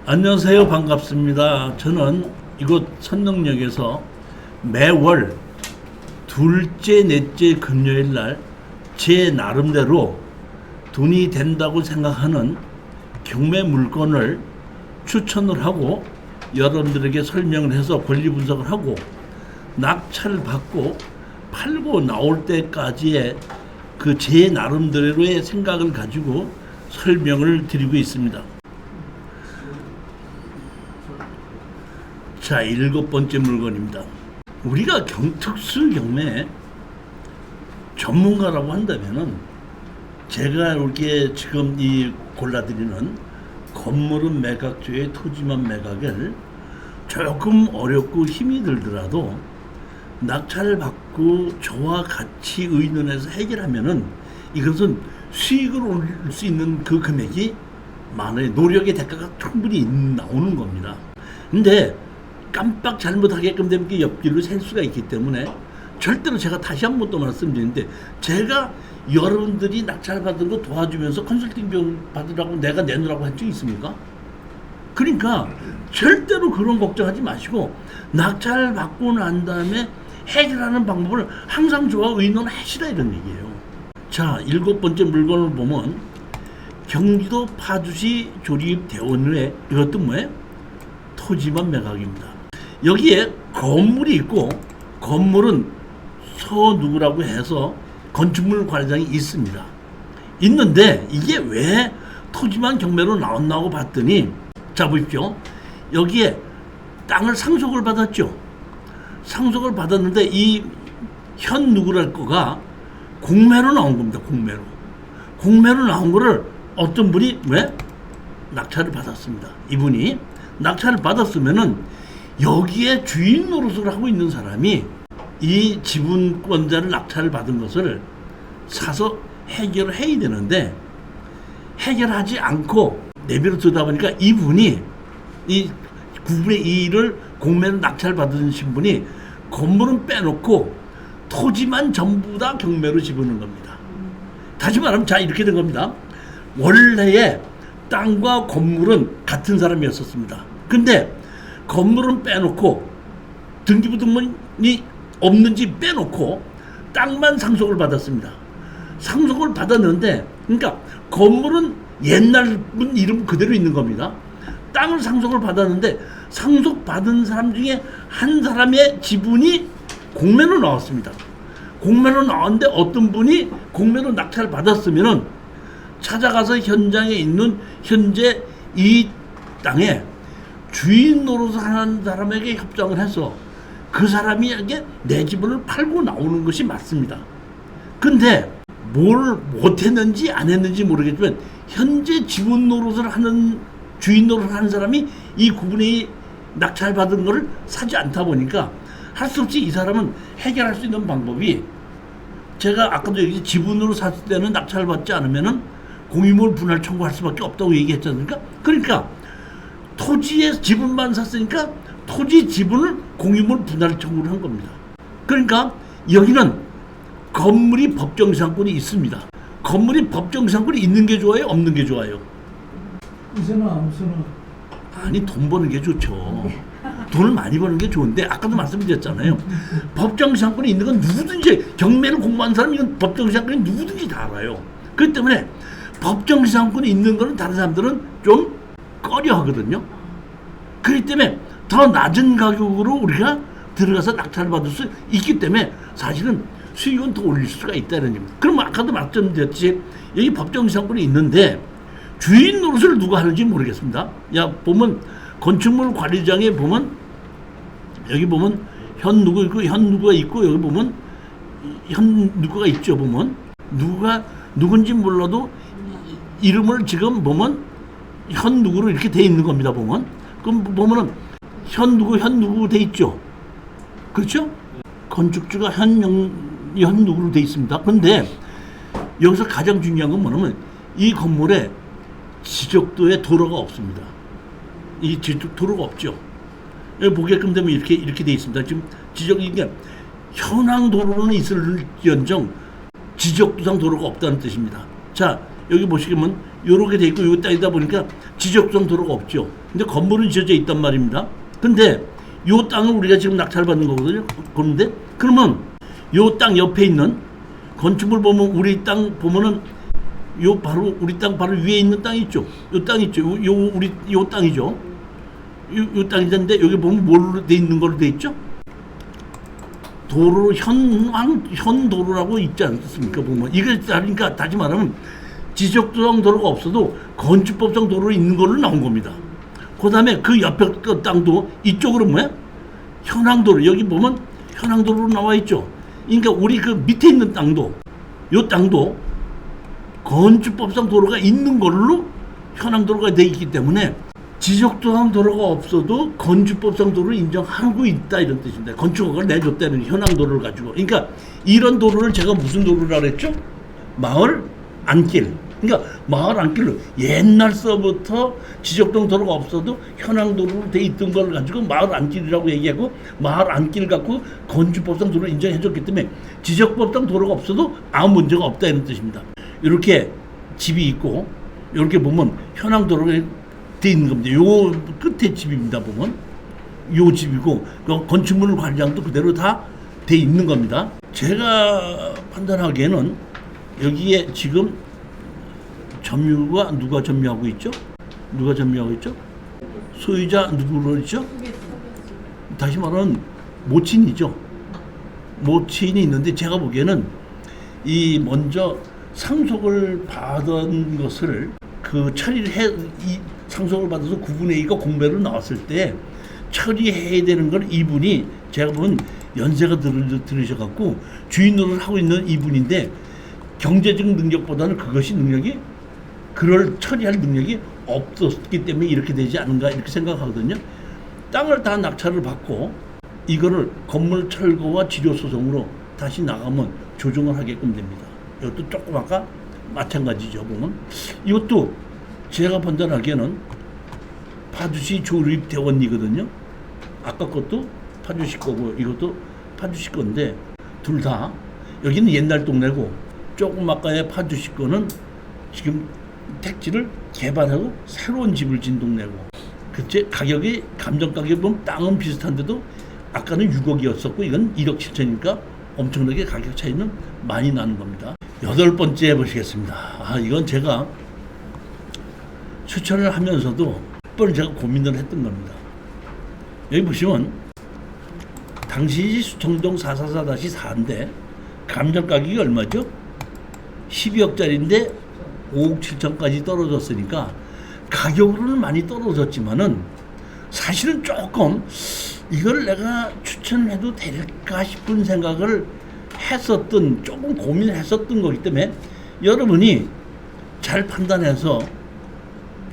안녕하세요. 반갑습니다. 저는 이곳 선릉역에서 매월 둘째, 넷째 금요일 날 제 나름대로 돈이 된다고 생각하는 경매 물건을 추천을 하고 여러분들에게 설명을 해서 권리 분석을 하고 낙찰을 받고 팔고 나올 때까지의 그 제 나름대로의 생각을 가지고 설명을 드리고 있습니다. 자, 7번째 물건입니다. 우리가 특수 경매 전문가라고 한다면은 제가 이렇게 지금 이 골라드리는 건물은 매각조의 토지만 매각을 조금 어렵고 힘이 들더라도 낙찰을 받고 저와 같이 의논해서 해결하면은 이것은 수익을 올릴 수 있는 그 금액이 많아요. 노력의 대가가 충분히 나오는 겁니다. 근데 깜빡 잘못하게끔 되면 옆길로 셀 수가 있기 때문에 절대로 제가 다시 한 번 또 말씀드리는데, 제가 여러분들이 낙찰 받은 거 도와주면서 컨설팅 비용 받으라고 내가 내놓으라고 한 적 있습니까? 그러니까 절대로 그런 걱정하지 마시고 낙찰 받고 난 다음에 해결하는 방법을 항상 저와 의논하시라 이런 얘기예요. 자, 7번째 물건을 보면 경기도 파주시 조립대원회, 이것도 뭐예요? 토지만 매각입니다. 여기에 건물이 있고 건물은 서 누구라고 해서 건축물 관리장이 있습니다. 있는데 이게 왜 토지만 경매로 나왔나고 봤더니, 자 보십시오. 여기에 땅을 상속을 받았죠. 상속을 받았는데 이 현 누구랄 거가 공매로 나온 겁니다. 공매로 나온 거를 어떤 분이 왜 낙찰을 받았습니다. 이분이 낙찰을 받았으면은 여기에 주인 노릇을 하고 있는 사람이 이 지분권자를 낙찰을 받은 것을 사서 해결을 해야 되는데 해결하지 않고 내버려 두다 보니까 이분이 이 9분의 2를 공매로 낙찰 받으신 분이 건물은 빼놓고 토지만 전부 다 경매로 집어넣은 겁니다. 다시 말하면 자 이렇게 된 겁니다. 원래의 땅과 건물은 같은 사람이었었습니다. 근데 건물은 빼놓고 등기부등본이 없는지 빼놓고 땅만 상속을 받았습니다. 상속을 받았는데, 그러니까 건물은 옛날 분 이름 그대로 있는 겁니다. 땅을 상속을 받았는데 상속받은 사람 중에 한 사람의 지분이 공매로 나왔습니다. 공매로 나왔는데 어떤 분이 공매로 낙찰을 받았으면은 찾아가서 현장에 있는 현재 이 땅에 주인 노릇을 하는 사람에게 협정을 해서 그 사람이에게 내 지분을 팔고 나오는 것이 맞습니다. 근데 뭘 못했는지 안 했는지 모르겠지만 현재 지분 노릇을 하는 주인 노릇을 하는 사람이 이 9분의 2 낙찰 받은 거를 사지 않다 보니까 할 수 없이 이 사람은 해결할 수 있는 방법이, 제가 아까도 얘기 지분으로 샀을 때는 낙찰 받지 않으면은 공유물 분할 청구할 수밖에 없다고 얘기했지 않습니까? 그러니까 토지의 지분만 샀으니까 토지 지분을 공유물 분할 청구를 한 겁니다. 그러니까 여기는 건물이 법정지상권이 있습니다. 건물이 법정지상권이 있는 게 좋아요? 없는 게 좋아요? 우선은 아무서나. 아니, 돈 버는 게 좋죠. 돈을 많이 버는 게 좋은데 아까도 말씀드렸잖아요. 법정지상권이 있는 건 누구든지, 경매를 공부한 사람은 이건 법정지상권이 누구든지 다 알아요. 그렇기 때문에 법정지상권이 있는 거는 다른 사람들은 좀 꺼려 하거든요. 그렇기 때문에 더 낮은 가격으로 우리가 들어가서 낙찰을 받을 수 있기 때문에 사실은 수익은 더 올릴 수가 있다는 겁니다. 그럼 아까도 말씀드렸지, 여기 법정지상권이 있는데 주인 노릇을 누가 하는지 모르겠습니다. 야, 보면 건축물 관리장에 보면 여기 보면 현 누구 있고 현 누구가 있고, 여기 보면 현 누구가 있죠. 보면 누군지 몰라도 이름을 지금 보면 현 누구로 이렇게 돼 있는 겁니다. 그럼 보면은 현 누구 돼 있죠. 그렇죠? 건축주가 현 누구로 돼 있습니다. 그런데 여기서 가장 중요한 건 뭐냐면 이 건물에 지적도에 도로가 없습니다. 이 도로가 없죠. 여기 보게끔 되면 이렇게 돼 있습니다. 지금 이게 현황 도로는 있을지언정 지적도상 도로가 없다는 뜻입니다. 자, 여기 보시면 요렇게 돼 있고 요 땅이다 보니까 지적성 도로가 없죠. 근데 건물은 지어져 있단 말입니다. 근데 요 땅을 우리가 지금 낙찰 받는 거거든요. 그런데 그러면 요 땅 옆에 있는 건축물 보면 우리 땅 보면은 요 바로 우리 땅 바로 위에 있는 땅 있죠. 요 땅 있죠. 요 우리 요 땅이죠. 요 땅인데 여기 보면 뭘로 돼 있는 걸로 돼 있죠? 도로 현 도로라고 있지 않습니까? 보면 이게 그러니까 다시 말하면 지적성 도로가 없어도 건축법상 도로 있는 걸로 나온 겁니다. 그다음에 그 옆에 그 땅도 이쪽으로 뭐야? 현황도로 여기 보면 현황도로로 나와 있죠. 그러니까 우리 그 밑에 있는 땅도 요 땅도 건축법상 도로가 있는 걸로 현황도로가 돼 있기 때문에 지적도상 도로가 없어도 건축법상 도로를 인정하고 있다 이런 뜻입니다. 건축허가를 내줬다는 현황도로를 가지고. 그러니까 이런 도로를 제가 무슨 도로라 그랬죠? 마을 안길. 그러니까 마을 안길로 옛날서부터 지적도상 도로가 없어도 현황도로로 돼 있던 걸 가지고 마을 안길이라고 얘기하고 마을 안길 갖고 건축법상 도로를 인정해줬기 때문에 지적법상 도로가 없어도 아무 문제가 없다 이런 뜻입니다. 이렇게 집이 있고 이렇게 보면 현황도로가 돼 있는 겁니다. 요 끝에 집입니다. 보면 요 집이고 건축물 관리장도 그대로 다 돼 있는 겁니다. 제가 판단하기에는 여기에 지금 점유가 누가 점유하고 있죠? 누가 점유하고 있죠? 소유자 누구로 있죠? 다시 말하면 모친이죠. 모친이 있는데 제가 보기에는 이 먼저 상속을 받은 것을 그 처리를 이 상속을 받아서 구분의 이가 공배로 나왔을 때 처리해야 되는 걸 이분이 제가 보면 연세가 들으셔갖고 주인 노릇을 하고 있는 이분인데 경제적 능력보다는 그것이 능력이 그걸 처리할 능력이 없었기 때문에 이렇게 되지 않은가 이렇게 생각하거든요. 땅을 다 낙찰을 받고 이거를 건물 철거와 지료 소송으로 다시 나가면 조정을 하게끔 됩니다. 이것도 조금 아까 마찬가지죠. 보면 이것도 제가 판단하기에는 파주시 조립대원이거든요. 아까 것도 파주시 거고 이것도 파주시 건데 둘 다 여기는 옛날 동네고 조금 아까의 파주시 거는 지금 택지를 개발하고 새로운 집을 진 동네고 그때 가격이 감정 가격 보면 땅은 비슷한데도 아까는 6억이었었고 이건 1억 7천이니까 엄청나게 가격 차이는 많이 나는 겁니다. 8번째 보시겠습니다. 이건 제가 추천을 하면서도 몇 번 제가 고민을 했던 겁니다. 여기 보시면 당시 수청동 444-4인데 감정 가격이 얼마죠? 12억짜리인데 5억 7천까지 떨어졌으니까 가격으로는 많이 떨어졌지만은 사실은 조금 이걸 내가 추천해도 될까 싶은 생각을 했었던 조금 고민을 했었던 거기 때문에 여러분이 잘 판단해서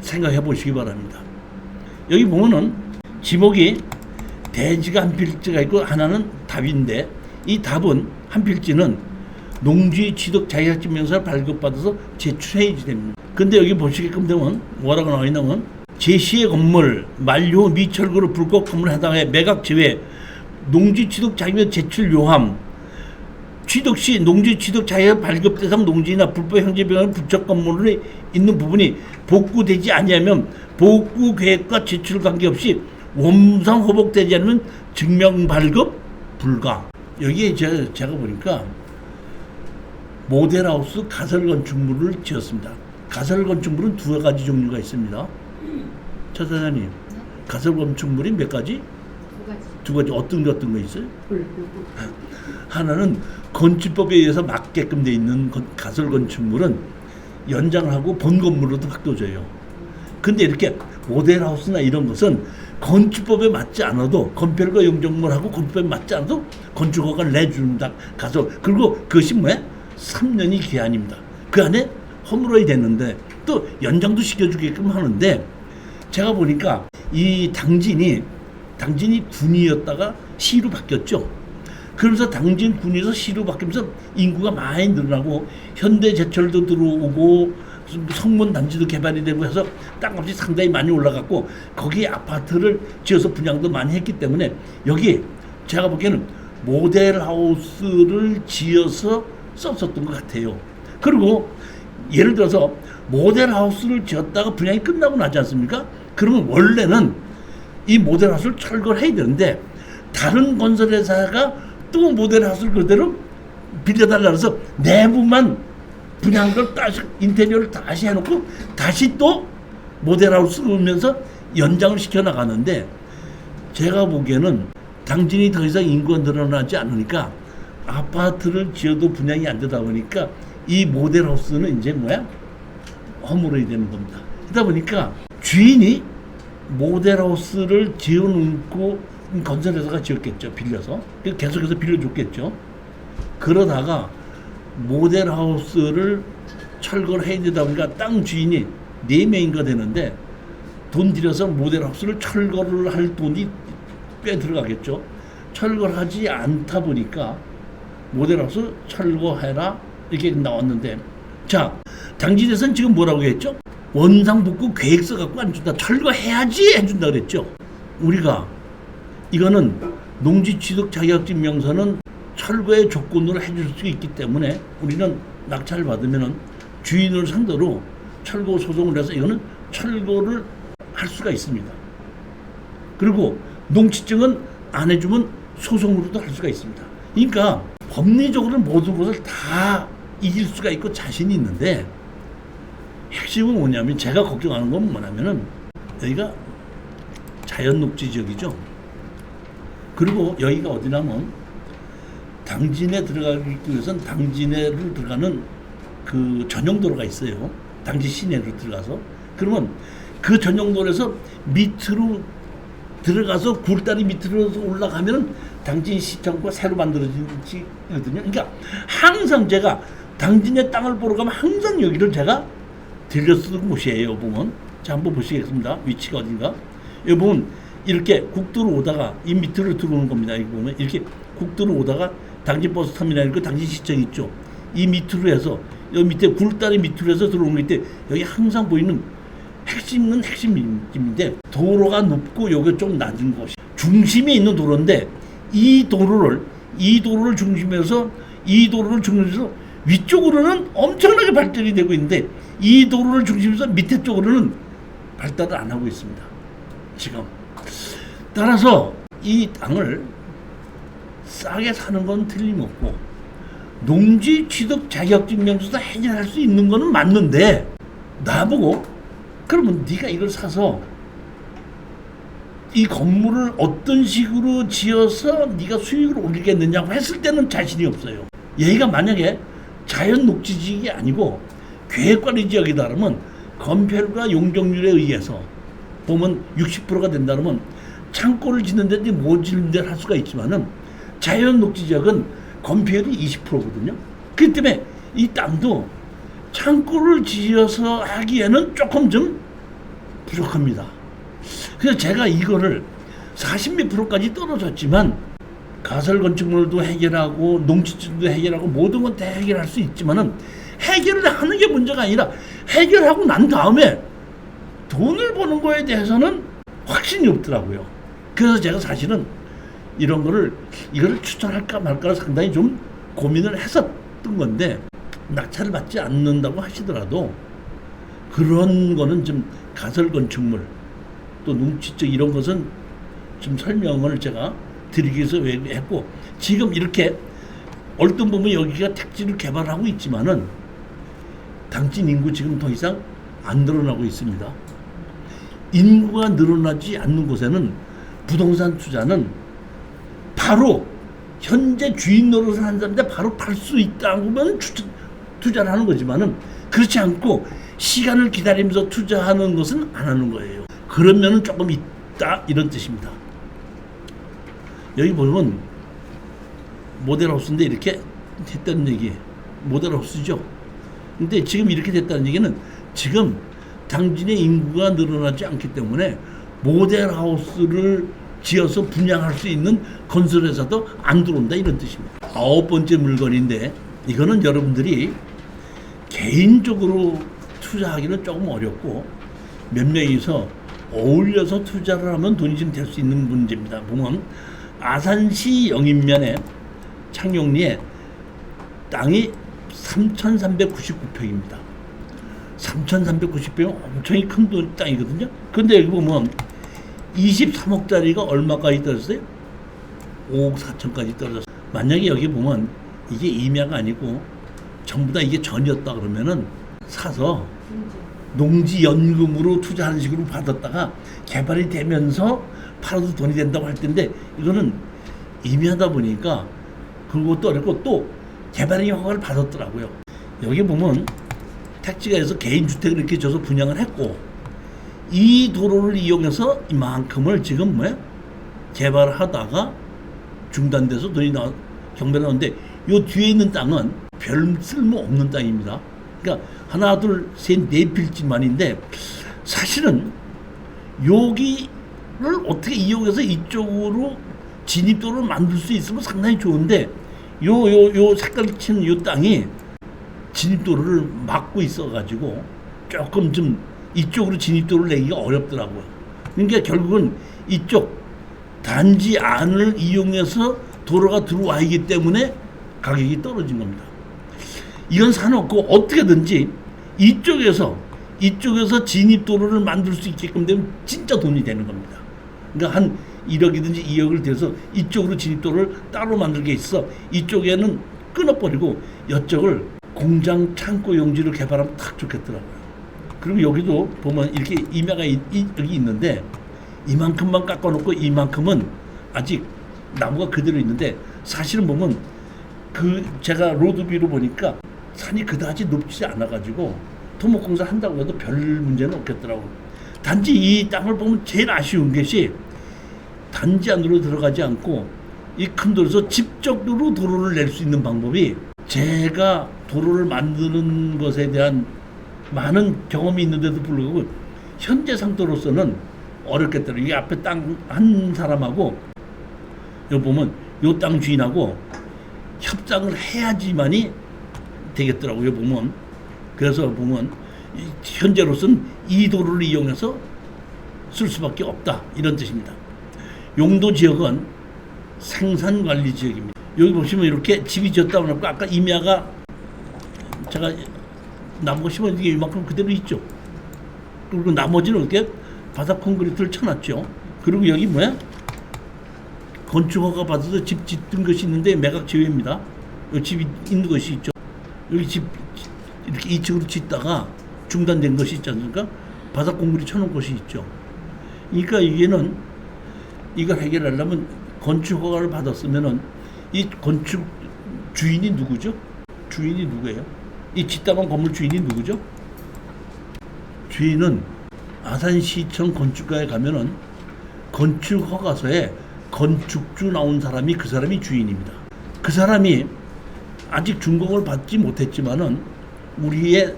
생각해 보시기 바랍니다. 여기 보면은 지목이 대지가 한 필지가 있고 하나는 답인데 이 답은 한 필지는 농지 취득 자격증 명사를 발급받아서 제출해야지 됩니다. 근데 여기 보시게끔 되면 뭐라고 나와 있냐면 제시의 건물 만료 미철거로 불법 건물에 해당해 매각 제외 농지 취득 자격 제출 요함 취득 시 농지 취득 자격 발급 대상 농지나 불법 형제병원 부착 건물에 있는 부분이 복구되지 아니하면 복구 계획과 제출 관계없이 원상 호복되지 않으면 증명 발급 불가. 여기에 제가 보니까 모델하우스 가설 건축물을 지었습니다. 가설 건축물은 두 가지 종류가 있습니다. 차 사장님, 가설 건축물이 몇 가지? 두 가지. 어떤 거 있어요? 하나는 건축법에 의해서 맞게끔 돼 있는 가설 건축물은 연장을 하고 본 건물로도 바꿔줘요. 근데 이렇게 모델하우스나 이런 것은 건축법에 맞지 않아도 건폐율과 용적물하고 건축법에 맞지 않아도 건축허가를 내준다. 가설. 그리고 그것이 뭐야? 3년이 기한입니다. 그 안에 허물어야 되는데 또 연장도 시켜주게끔 하는데 제가 보니까 이 당진이 군이었다가 시로 바뀌었죠. 그러면서 당진 군에서 시로 바뀌면서 인구가 많이 늘어나고 현대제철도 들어오고 성문 단지도 개발이 되고 해서 땅값이 상당히 많이 올라갔고 거기에 아파트를 지어서 분양도 많이 했기 때문에 여기 제가 보기에는 모델하우스를 지어서 썼었던 것 같아요. 그리고 예를 들어서 모델하우스를 지었다가 분양이 끝나고 나지 않습니까? 그러면 원래는 이 모델하우스를 철거를 해야 되는데 다른 건설회사가 또 모델하우스를 그대로 빌려달라 해서 내부만 분양을 다시 인테리어를 다시 해놓고 다시 또 모델하우스 오면서 연장을 시켜나가는데 제가 보기에는 당진이 더 이상 인구가 늘어나지 않으니까 아파트를 지어도 분양이 안 되다 보니까 이 모델하우스는 이제 허물어야 되는 겁니다. 그러다 보니까 주인이 모델하우스를 지어놓고 건설회사가 지었겠죠. 빌려서. 계속해서 빌려줬겠죠. 그러다가 모델하우스를 철거를 해야 되다 보니까 땅 주인이 4명인가 되는데 돈 들여서 모델하우스를 철거를 할 돈이 꽤 들어가겠죠. 철거를 하지 않다 보니까 모델하우스 철거해라 이렇게 나왔는데 자 당진에서는 지금 뭐라고 했죠? 원상복구 계획서 갖고 안 준다. 철거해야지 해준다 그랬죠. 우리가 이거는 농지취득 자격증 명서는 철거의 조건으로 해줄 수 있기 때문에 우리는 낙찰을 받으면 주인을 상대로 철거 소송을 해서 이거는 철거를 할 수가 있습니다. 그리고 농지증은 안 해주면 소송으로도 할 수가 있습니다. 그러니까 법리적으로는 모든 것을 다 이길 수가 있고 자신이 있는데 핵심은 뭐냐면 제가 걱정하는 건 뭐냐면은 여기가 자연녹지지역이죠. 그리고 여기가 어디냐면 당진에 들어가기 위해서는 당진에를 들어가는 그 전용도로가 있어요. 당진 시내로 들어가서 그러면 그 전용도로에서 밑으로 들어가서 굴다리 밑으로 올라가면은 당진 시청구가 새로 만들어지거든요. 그러니까 항상 제가 당진의 땅을 보러 가면 항상 여기를 제가 들렸던 곳이에요. 보면 자 한번 보시겠습니다. 위치가 어딘가 여기 보면 이렇게 국도로 오다가 이 밑으로 들어오는 겁니다. 여기 보면 이렇게 국도로 오다가 당진 버스 터미널 있고 당진 시청 있죠. 이 밑으로 해서 여기 밑에 굴다리 밑으로 해서 들어오는 게 있대. 여기 항상 보이는 핵심은 핵심인데 도로가 높고 여기 좀 낮은 곳이 중심에 있는 도로인데 이 도로를 중심해서 위쪽으로는 엄청나게 발전이 되고 있는데 이 도로를 중심해서 밑에 쪽으로는 발달을 안 하고 있습니다. 지금 따라서 이 땅을 싸게 사는 건 틀림없고 농지 취득 자격증 명서도 해결할 수 있는 거는 맞는데 나보고 그러면 네가 이걸 사서 이 건물을 어떤 식으로 지어서 네가 수익을 올리겠느냐고 했을 때는 자신이 없어요. 얘가 만약에 자연 녹지지역이 아니고 계획관리 지역이다 그러면 건폐율과 용적률에 의해서 보면 60%가 된다 그러면 창고를 짓는 데도 못 짓는 데를 할 수가 있지만은 자연 녹지 지역은 건폐율이 20%거든요. 그렇기 때문에 이 땅도 창고를 지어서 하기에는 조금 좀 부족합니다. 그래서 제가 이거를 40몇 프로까지 떨어졌지만 가설건축물도 해결하고 농지증도 해결하고 모든 건 다 해결할 수 있지만은 해결을 하는 게 문제가 아니라 해결하고 난 다음에 돈을 버는 거에 대해서는 확신이 없더라고요. 그래서 제가 사실은 이거를 추천할까 말까 상당히 좀 고민을 했었던 건데 낙찰을 받지 않는다고 하시더라도 그런 거는 좀 가설건축물 또 농지적 이런 것은 좀 설명을 제가 드리기 위해서 했고 지금 이렇게 얼핏 보면 여기가 택지를 개발하고 있지만은 당진 인구 지금 더 이상 안 늘어나고 있습니다. 인구가 늘어나지 않는 곳에는 부동산 투자는 바로 현재 주인 노릇을 하는 사람인데 바로 팔 수 있다고만 투자를 하는 거지만은 그렇지 않고 시간을 기다리면서 투자하는 것은 안 하는 거예요. 그러면은 조금 있다 이런 뜻입니다. 여기 보면 모델하우스인데 이렇게 됐다는 얘기 모델하우스죠. 근데 지금 이렇게 됐다는 얘기는 지금 당진의 인구가 늘어나지 않기 때문에 모델하우스를 지어서 분양할 수 있는 건설회사도 안 들어온다 이런 뜻입니다. 9번째 물건인데 이거는 여러분들이 개인적으로 투자하기는 조금 어렵고 몇 명이서 어울려서 투자를 하면 돈이 좀 될 수 있는 문제입니다. 보면 아산시 영인면에 창녕리에 땅이 3,399평입니다. 3,390평 엄청히 큰 땅이거든요. 근데 여기 보면 23억짜리가 얼마까지 떨어졌어요? 5억 4천까지 떨어졌어요. 만약에 여기 보면 이게 임야가 아니고 전부 다 이게 전이었다 그러면은 사서 농지연금으로 투자하는 식으로 받았다가 개발이 되면서 팔아도 돈이 된다고 할 텐데 이거는 임야다 보니까 그것도 어렵고 또 개발의 허가를 받았더라고요. 여기 보면 택지가 해서 개인주택을 이렇게 줘서 분양을 했고 이 도로를 이용해서 이만큼을 지금 개발을 하다가 중단돼서 돈이 경매를 나오는데 요 뒤에 있는 땅은 별 쓸모 없는 땅입니다. 그러니까 하나 둘 셋 네 필지만인데 사실은 여기를 어떻게 이용해서 이쪽으로 진입도를 만들 수 있으면 상당히 좋은데 요 색깔 친 요 땅이 진입도를 막고 있어가지고 조금 좀 이쪽으로 진입도를 내기가 어렵더라고요. 그러니까 결국은 이쪽 단지 안을 이용해서 도로가 들어와 있기 때문에 가격이 떨어진 겁니다. 이건 사놓고 어떻게든지 이쪽에서 진입도로를 만들 수 있게끔 되면 진짜 돈이 되는 겁니다. 그러니까 한 1억이든지 2억을 들여서 이쪽으로 진입도를 따로 만들게 있어 이쪽에는 끊어버리고 이쪽을 공장 창고 용지로 개발하면 딱 좋겠더라고요. 그리고 여기도 보면 이렇게 임야가 여기 있는데 이만큼만 깎아놓고 이만큼은 아직 나무가 그대로 있는데 사실은 보면 그 제가 로드뷰로 보니까 산이 그다지 높지 않아가지고 토목공사 한다고 해도 별 문제는 없겠더라고요. 단지 이 땅을 보면 제일 아쉬운 것이 단지 안으로 들어가지 않고 이 큰 도로에서 직접으로 도로를 낼 수 있는 방법이 제가 도로를 만드는 것에 대한 많은 경험이 있는데도 불구하고 현재 상태로서는 어렵겠더라고요. 이게 앞에 땅 한 사람하고 여기 보면 요 땅 주인하고 협상을 해야지만이 되겠더라고요. 보면 그래서 보면 현재로서는 이 도로를 이용해서 쓸 수밖에 없다 이런 뜻입니다. 용도 지역은 생산관리 지역입니다. 여기 보시면 이렇게 집이 지었다 보니까 아까 임야가 제가 나무가 심어진 게 이만큼 그대로 있죠. 그리고 나머지는 이렇게 바닥 콘크리트를 쳐놨죠. 그리고 여기 건축허가 받아서 집 짓던 것이 있는데 매각 제외입니다. 여기 집이 있는 것이 있죠. 여기 집 이렇게 2층으로 짓다가 중단된 것이 있지 않습니까? 바닥 콘크리트 쳐놓은 것이 있죠. 그러니까 이게는 이걸 해결하려면 건축허가를 받았으면은 이 건축 주인이 누구죠? 주인이 누구예요? 이 짓다만 건물 주인이 누구죠? 주인은 아산시청 건축가에 가면은 건축허가서에 건축주 나온 사람이 그 사람이 주인입니다. 그 사람이 아직 준공을 받지 못했지만은 우리의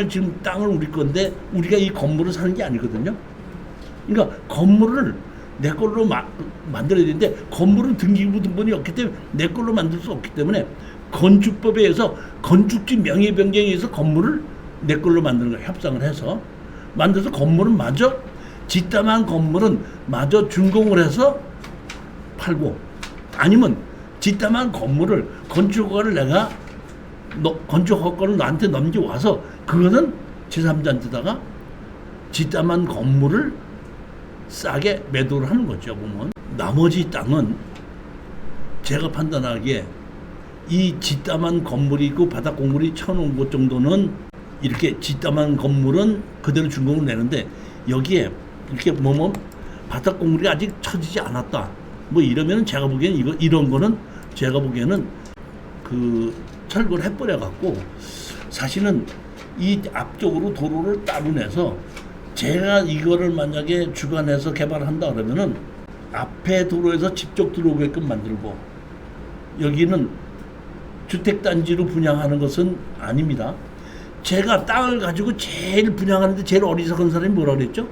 지금 땅을 우리 건데 우리가 이 건물을 사는 게 아니거든요. 그러니까 건물을 내 걸로 만들어야 되는데 건물은 등기부 등본이 없기 때문에 내 걸로 만들 수 없기 때문에 건축법에 의해서 건축지 명의 변경에 의해서 건물을 내 걸로 만드는 거예요. 협상을 해서 만들어서 건물은 마저 짓담한 건물은 마저 준공을 해서 팔고 아니면 짓담한 건물을 건축허가를 내가 건축허가를 나한테 넘겨와서 그거는 제3자한테다가 짓담한 건물을 싸게 매도를 하는 거죠. 보면 나머지 땅은 제가 판단하기에 이 짓담한 건물이 있고 바닥 공물이 쳐놓은 것 정도는 이렇게 짓담한 건물은 그대로 준공을 내는데 여기에 이렇게 바닥 공물이 아직 쳐지지 않았다. 이러면은 제가 보기에는 이런 거는 제가 보기에는 그 철거를 해버려 갖고 사실은 이 앞쪽으로 도로를 따로 내서 제가 이거를 만약에 주관해서 개발한다 그러면은 앞에 도로에서 직접 들어오게끔 만들고 여기는 주택단지로 분양하는 것은 아닙니다. 제가 땅을 가지고 제일 분양하는데 제일 어리석은 사람이 뭐라 그랬죠?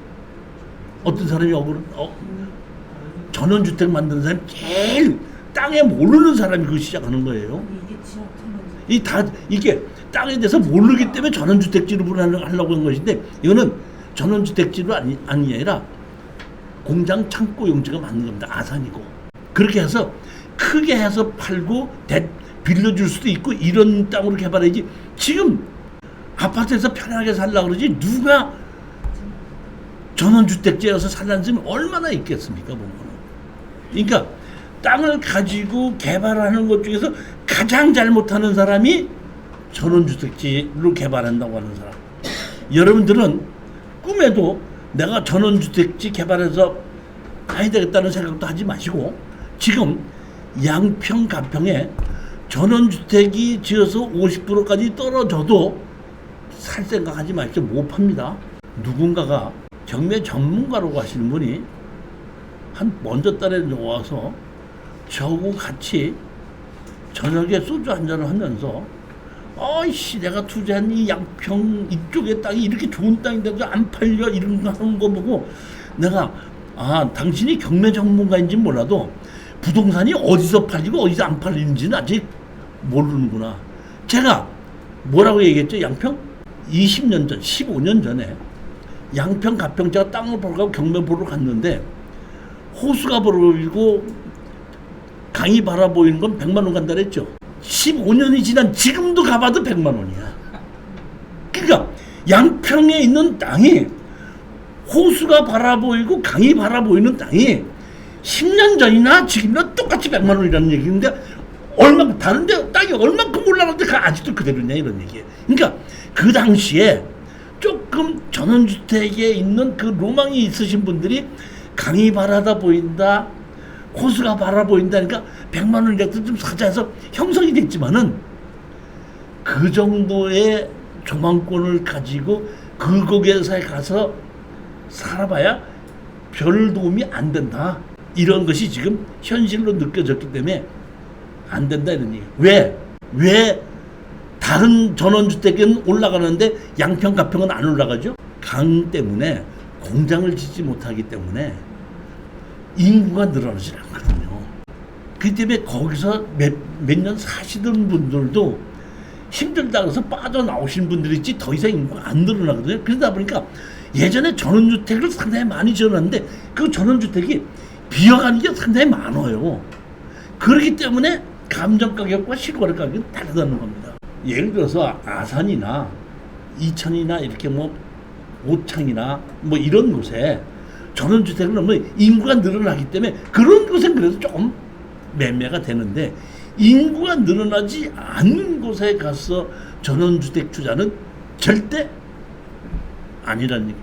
어떤 사람이 전원주택 만드는 사람이 제일 땅에 모르는 사람이 그거 시작하는 거예요. 이게 땅에 대해서 모르기 때문에 전원주택지로 분양하려고 한 것인데 이거는 전원주택지로 아니라 공장 창고 용지가 맞는 겁니다. 아산이고 그렇게 해서 크게 해서 팔고 빌려줄 수도 있고 이런 땅으로 개발해야지 지금 아파트에서 편하게 살려고 그러지 누가 전원주택지에서 살라는 집이 얼마나 있겠습니까 보면. 그러니까 땅을 가지고 개발하는 것 중에서 가장 잘못하는 사람이 전원주택지로 개발한다고 하는 사람. 여러분들은 꿈에도 내가 전원주택지 개발해서 가야 되겠다는 생각도 하지 마시고 지금 양평 가평에 전원주택이 지어서 50%까지 떨어져도 살 생각하지 마십시오. 못 팝니다. 누군가가 경매 전문가라고 하시는 분이 한 먼저 달에 와서 저하고 같이 저녁에 소주 한잔을 하면서 아이씨 내가 투자한 이 양평 이쪽의 땅이 이렇게 좋은 땅인데도 안 팔려 이런 거 하는 거 보고 내가 당신이 경매 전문가인지 몰라도 부동산이 어디서 팔리고 어디서 안 팔리는지는 아직 모르는구나. 제가 뭐라고 얘기했죠? 양평? 20년 전, 15년 전에 양평 가평 제가 땅을 보러 가고 경매 보러 갔는데 호수가 보이고 강이 바라보이는 건 100만 원 간다 그랬죠. 15년이 지난 지금도 가봐도 100만 원이야. 그러니까 양평에 있는 땅이 호수가 바라보이고 강이 바라보이는 땅이 10년 전이나 지금이나 똑같이 100만 원이라는 얘기인데 얼마 다른데 땅이 얼마큼 올라갔는데 아직도 그대로냐 이런 얘기예요. 그러니까 그 당시에 조금 전원주택에 있는 그 로망이 있으신 분들이 강이 바라다 보인다, 호수가 바라보인다니까 100만 원이라도 좀 사자 해서 형성이 됐지만은 그 정도의 조망권을 가지고 그 고개사에 가서 살아봐야 별 도움이 안 된다. 이런 것이 지금 현실로 느껴졌기 때문에 안 된다 이런 얘기. 왜 다른 전원주택은 올라가는데 양평 가평은 안 올라가죠? 강 때문에 공장을 짓지 못하기 때문에 인구가 늘어나지 않거든요. 그 때문에 거기서 몇 년 사시던 분들도 힘들다 그래서 빠져나오신 분들이 있지 더 이상 인구가 안 늘어나거든요. 그러다 보니까 예전에 전원주택을 상당히 많이 지어놨는데 그 전원주택이 비어가는 게 상당히 많아요. 그렇기 때문에 감정가격과 실거래 가격이 다르다는 겁니다. 예를 들어서 아산이나 이천이나 이렇게 뭐 오창이나 뭐 이런 곳에 전원주택을 넣으면 인구가 늘어나기 때문에 그런 곳은 그래도 조금 매매가 되는데 인구가 늘어나지 않는 곳에 가서 전원주택 투자는 절대 아니라는 얘기.